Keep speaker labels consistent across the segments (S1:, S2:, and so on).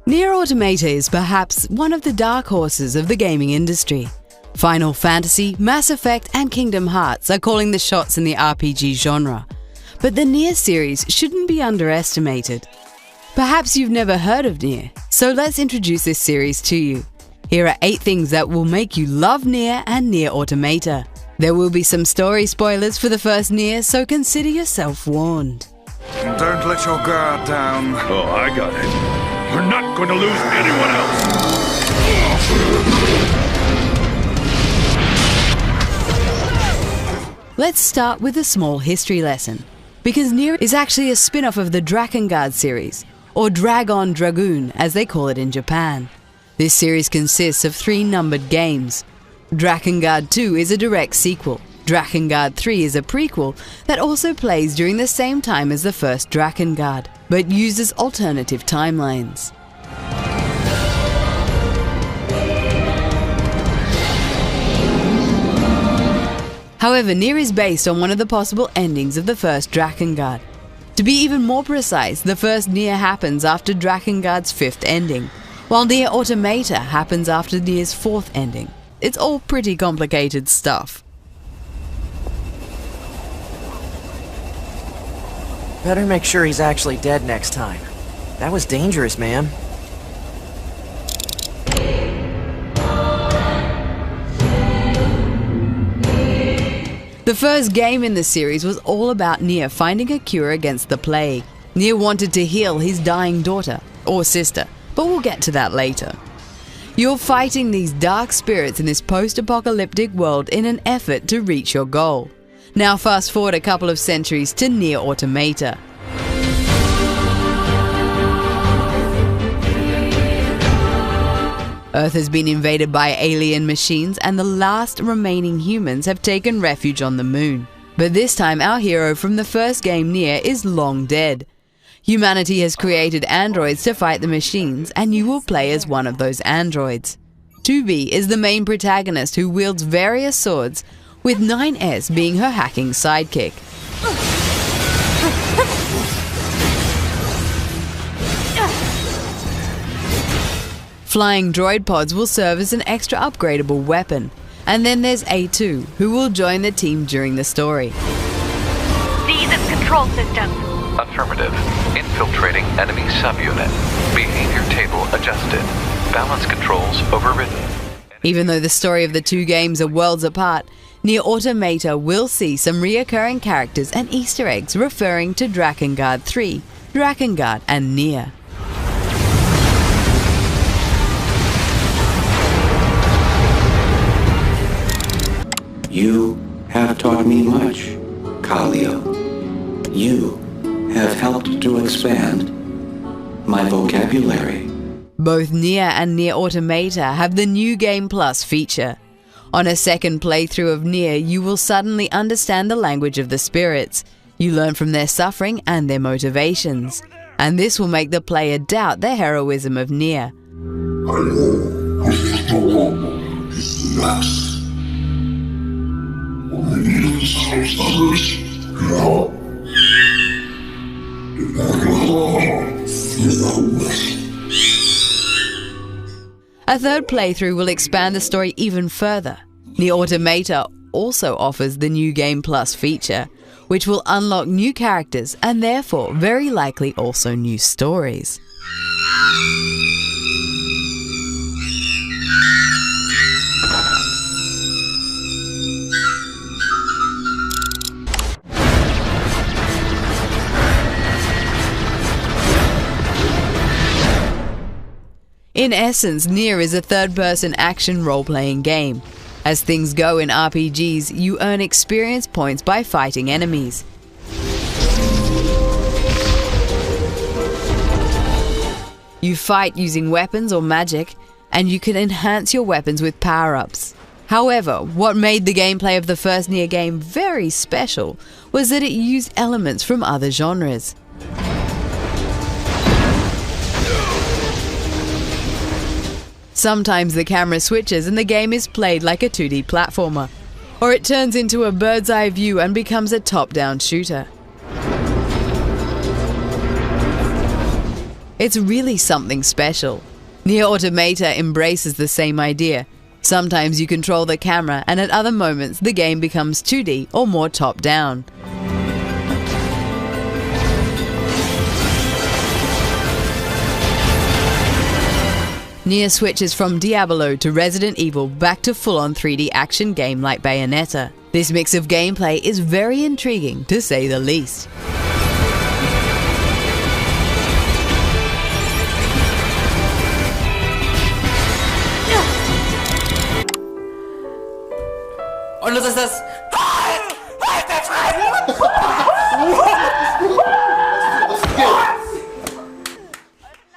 S1: Nier Automata is perhaps one of the dark horses of the gaming industry. Final Fantasy, Mass Effect, and Kingdom Hearts are calling the shots in the RPG genre. But the Nier series shouldn't be underestimated. Perhaps you've never heard of Nier, so let's introduce this series to you. Here are 8 things that will make you love Nier and Nier Automata. There will be some story spoilers for the first Nier, so consider yourself warned.
S2: Don't let your guard down.
S3: Oh, I got it. You're not going to lose anyone else!
S1: Let's start with a small history lesson. Because Nier is actually a spin-off of the Drakengard series, or Dragon Dragoon as they call it in Japan. This series consists of 3 numbered games. Drakengard 2 is a direct sequel. Drakengard 3 is a prequel that also plays during the same time as the first Drakengard, but uses alternative timelines. However, Nier is based on one of the possible endings of the first Drakengard. To be even more precise, the first Nier happens after Drakengard's 5th ending, while Nier Automata happens after Nier's 4th ending. It's all pretty complicated stuff.
S4: Better make sure he's actually dead next time. That was dangerous, man.
S1: The first game in the series was all about Nier finding a cure against the plague. Nier wanted to heal his dying daughter, or sister, but we'll get to that later. You're fighting these dark spirits in this post-apocalyptic world in an effort to reach your goal. Now fast forward a couple of centuries to Nier Automata. Earth has been invaded by alien machines and the last remaining humans have taken refuge on the moon. But this time our hero from the first game Nier is long dead. Humanity has created androids to fight the machines and you will play as one of those androids. 2B is the main protagonist who wields various swords, with 9S being her hacking sidekick. Flying droid pods will serve as an extra upgradable weapon. And then there's A2, who will join the team during the story.
S5: See this control system.
S6: Affirmative. Infiltrating enemy subunit. Behavior table adjusted. Balance controls overridden.
S1: Even though the story of the 2 games are worlds apart, Nier Automata will see some reoccurring characters and Easter eggs referring to Drakengard 3, Drakengard, and Nier.
S7: You have taught me much, Kallio. You have helped to expand my vocabulary.
S1: Both Nier and Nier Automata have the New Game Plus feature. On a second playthrough of Nier, you will suddenly understand the language of the spirits. You learn from their suffering and their motivations. And this will make the player doubt the heroism of Nier. A third playthrough will expand the story even further. Nier Automata also offers the New Game Plus feature, which will unlock new characters and therefore very likely also new stories. In essence, Nier is a third-person action role-playing game. As things go in RPGs, you earn experience points by fighting enemies. You fight using weapons or magic, and you can enhance your weapons with power-ups. However, what made the gameplay of the first Nier game very special was that it used elements from other genres. Sometimes the camera switches and the game is played like a 2D platformer, or it turns into a bird's eye view and becomes a top-down shooter. It's really something special. Nier Automata embraces the same idea. Sometimes you control the camera, and at other moments the game becomes 2D or more top-down. Nier switches from Diablo to Resident Evil back to full-on 3D action game like Bayonetta. This mix of gameplay is very intriguing, to say the least.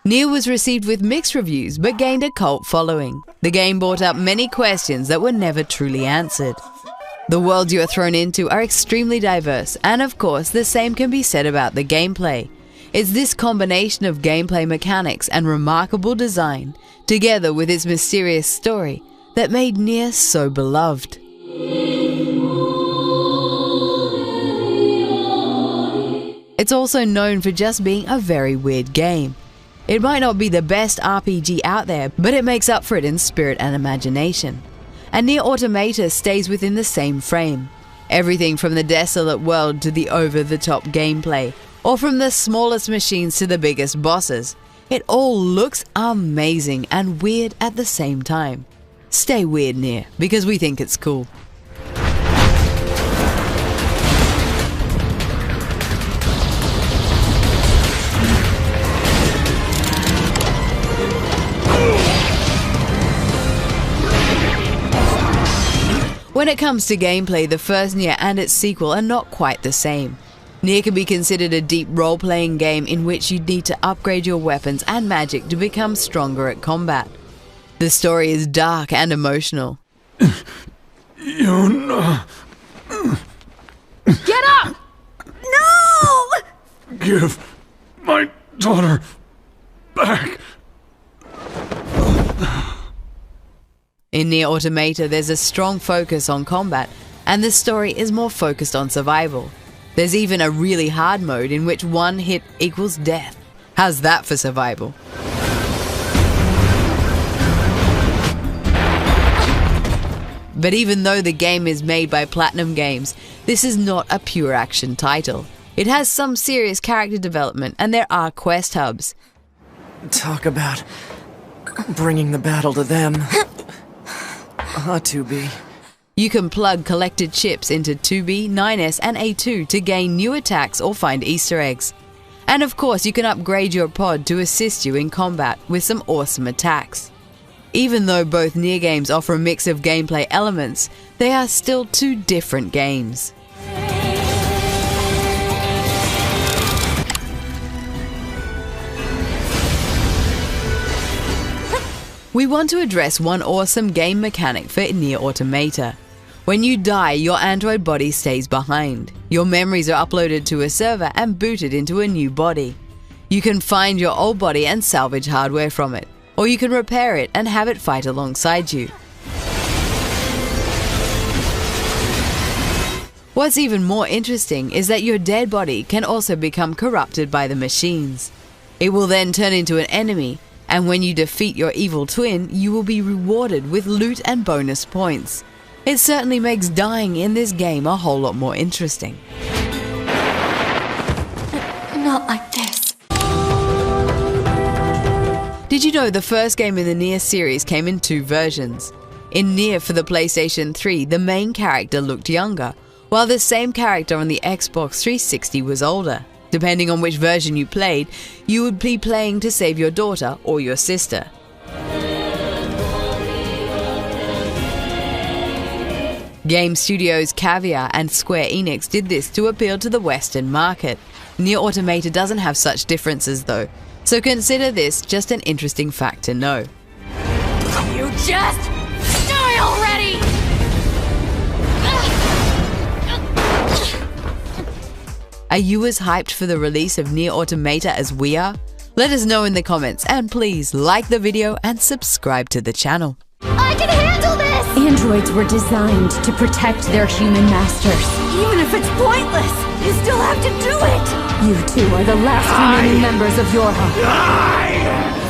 S1: Nier was received with mixed reviews but gained a cult following. The game brought up many questions that were never truly answered. The worlds you are thrown into are extremely diverse, and of course the same can be said about the gameplay. It's this combination of gameplay mechanics and remarkable design, together with its mysterious story, that made Nier so beloved. It's also known for just being a very weird game. It might not be the best RPG out there, but it makes up for it in spirit and imagination. And Nier Automata stays within the same frame. Everything from the desolate world to the over-the-top gameplay, or from the smallest machines to the biggest bosses. It all looks amazing and weird at the same time. Stay weird, Nier, because we think it's cool. When it comes to gameplay, the first Nier and its sequel are not quite the same. Nier can be considered a deep role-playing game in which you need to upgrade your weapons and magic to become stronger at combat. The story is dark and emotional.
S3: Yuna.
S5: Get up! No!
S3: Give my daughter back.
S1: In Nier Automata, there's a strong focus on combat, and the story is more focused on survival. There's even a really hard mode in which one hit equals death. How's that for survival? But even though the game is made by Platinum Games, this is not a pure action title. It has some serious character development, and there are quest hubs.
S4: Talk about bringing the battle to them. 2B.
S1: You can plug collected chips into 2B, 9S and A2 to gain new attacks or find Easter eggs. And of course you can upgrade your pod to assist you in combat with some awesome attacks. Even though both Nier games offer a mix of gameplay elements, they are still two different games. We want to address one awesome game mechanic for Nier Automata. When you die, your android body stays behind. Your memories are uploaded to a server and booted into a new body. You can find your old body and salvage hardware from it, or you can repair it and have it fight alongside you. What's even more interesting is that your dead body can also become corrupted by the machines. It will then turn into an enemy, and when you defeat your evil twin, you will be rewarded with loot and bonus points. It certainly makes dying in this game a whole lot more interesting.
S5: Not like this.
S1: Did you know the first game in the Nier series came in 2 versions? In Nier for the PlayStation 3, the main character looked younger, while the same character on the Xbox 360 was older. Depending on which version you played, you would be playing to save your daughter or your sister. Game studios Caviar and Square Enix did this to appeal to the Western market. Nier Automata doesn't have such differences though, so consider this just an interesting fact to know.
S5: You just die already!
S1: Are you as hyped for the release of Nier Automata as we are? Let us know in the comments, and please like the video and subscribe to the channel.
S5: I can handle this!
S8: Androids were designed to protect their human masters.
S5: Even if it's pointless, you still have to do it!
S8: You two are the last remaining members of your house.